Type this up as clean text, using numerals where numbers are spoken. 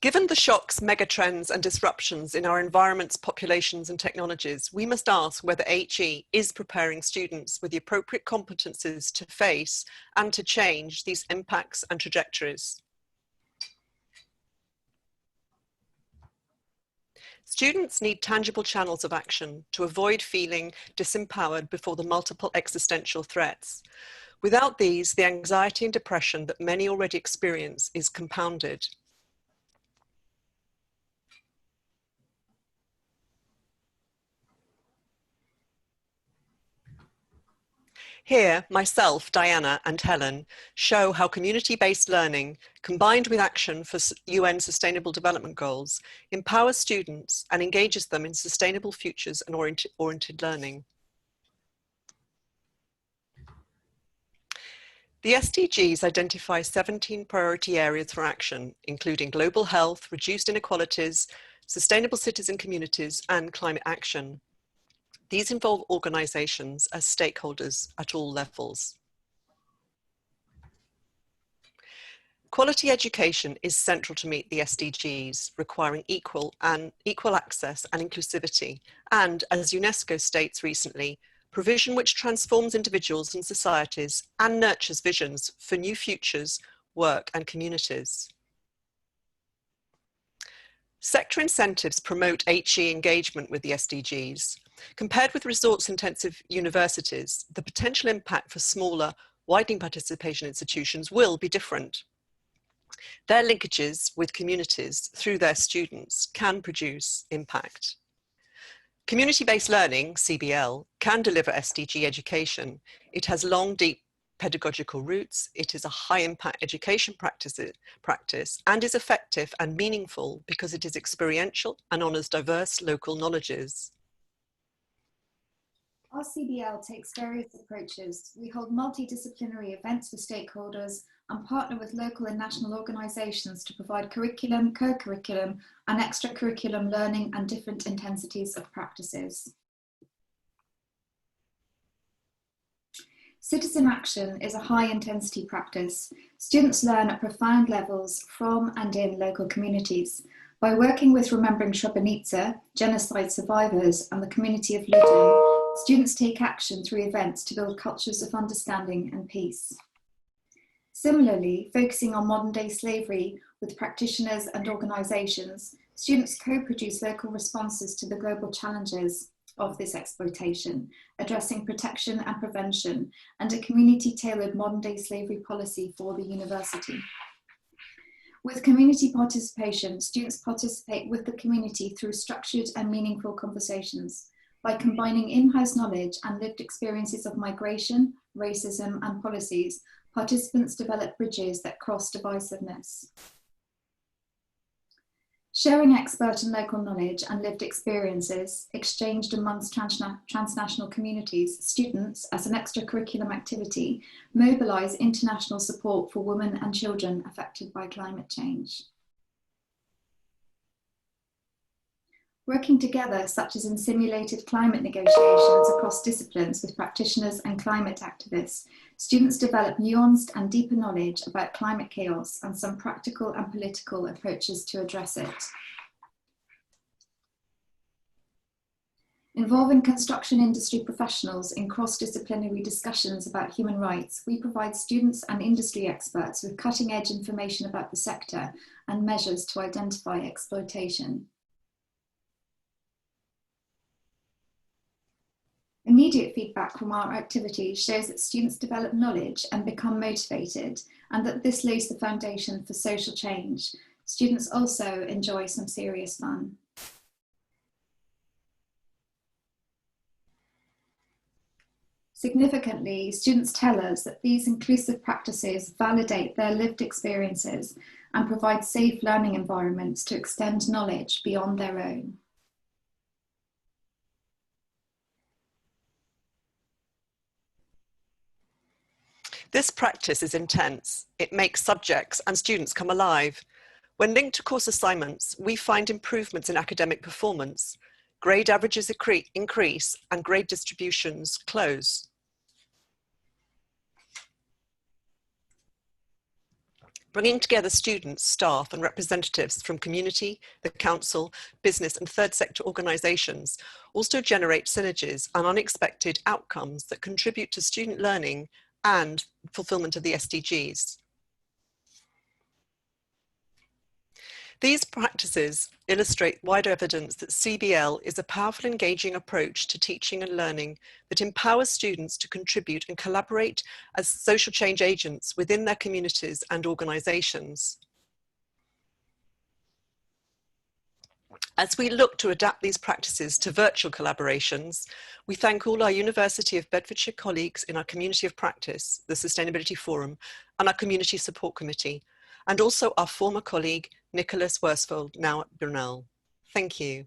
Given the shocks, megatrends and disruptions in our environments, populations and technologies, we must ask whether HE is preparing students with the appropriate competencies to face and to change these impacts and trajectories. Students need tangible channels of action to avoid feeling disempowered before the multiple existential threats. Without these, the anxiety and depression that many already experience is compounded. Here, myself, Diana, and Helen show how community-based learning, combined with action for UN Sustainable Development Goals, empowers students and engages them in sustainable futures and oriented learning. The SDGs identify 17 priority areas for action, including global health, reduced inequalities, sustainable citizen communities, and climate action. These involve organizations as stakeholders at all levels. Quality education is central to meet the SDGs, requiring equal access and inclusivity, and, as UNESCO states recently, provision which transforms individuals and societies and nurtures visions for new futures, work and communities. Sector incentives promote HE engagement with the SDGs. Compared with resource-intensive universities, the potential impact for smaller, widening participation institutions will be different. Their linkages with communities through their students can produce impact. Community-based learning, CBL, can deliver SDG education. It has long, deep pedagogical roots. It is a high-impact education practice and is effective and meaningful because it is experiential and honours diverse local knowledges. Our CBL takes various approaches. We hold multidisciplinary events for stakeholders and partner with local and national organisations to provide curriculum, co-curriculum and extracurriculum learning and different intensities of practices. Citizen action is a high-intensity practice. Students learn at profound levels from and in local communities. By working with Remembering Srebrenica, genocide survivors and the community of Ludin, students take action through events to build cultures of understanding and peace. Similarly, focusing on modern-day slavery with practitioners and organisations, students co-produce local responses to the global challenges of this exploitation, addressing protection and prevention, and a community-tailored modern-day slavery policy for the university. With community participation, students participate with the community through structured and meaningful conversations. By combining in-house knowledge and lived experiences of migration, racism, and policies, participants develop bridges that cross divisiveness. Sharing expert and local knowledge and lived experiences exchanged amongst transnational communities, students, as an extracurriculum activity, mobilise international support for women and children affected by climate change. Working together, such as in simulated climate negotiations across disciplines with practitioners and climate activists, students develop nuanced and deeper knowledge about climate chaos and some practical and political approaches to address it. Involving construction industry professionals in cross-disciplinary discussions about human rights, we provide students and industry experts with cutting-edge information about the sector and measures to identify exploitation. Immediate feedback from our activities shows that students develop knowledge and become motivated, and that this lays the foundation for social change. Students also enjoy some serious fun. Significantly, students tell us that these inclusive practices validate their lived experiences and provide safe learning environments to extend knowledge beyond their own. This practice is intense. It makes subjects and students come alive. When linked to course assignments, we find improvements in academic performance. Grade averages increase and grade distributions close. Bringing together students, staff and representatives from community, the council, business and third sector organisations also generate synergies and unexpected outcomes that contribute to student learning and fulfilment of the SDGs. These practices illustrate wider evidence that CBL is a powerful, engaging approach to teaching and learning that empowers students to contribute and collaborate as social change agents within their communities and organisations. As we look to adapt these practices to virtual collaborations, we thank all our University of Bedfordshire colleagues in our Community of Practice, the Sustainability Forum, and our Community Support Committee, and also our former colleague, Nicholas Worsfold, now at Brunel. Thank you.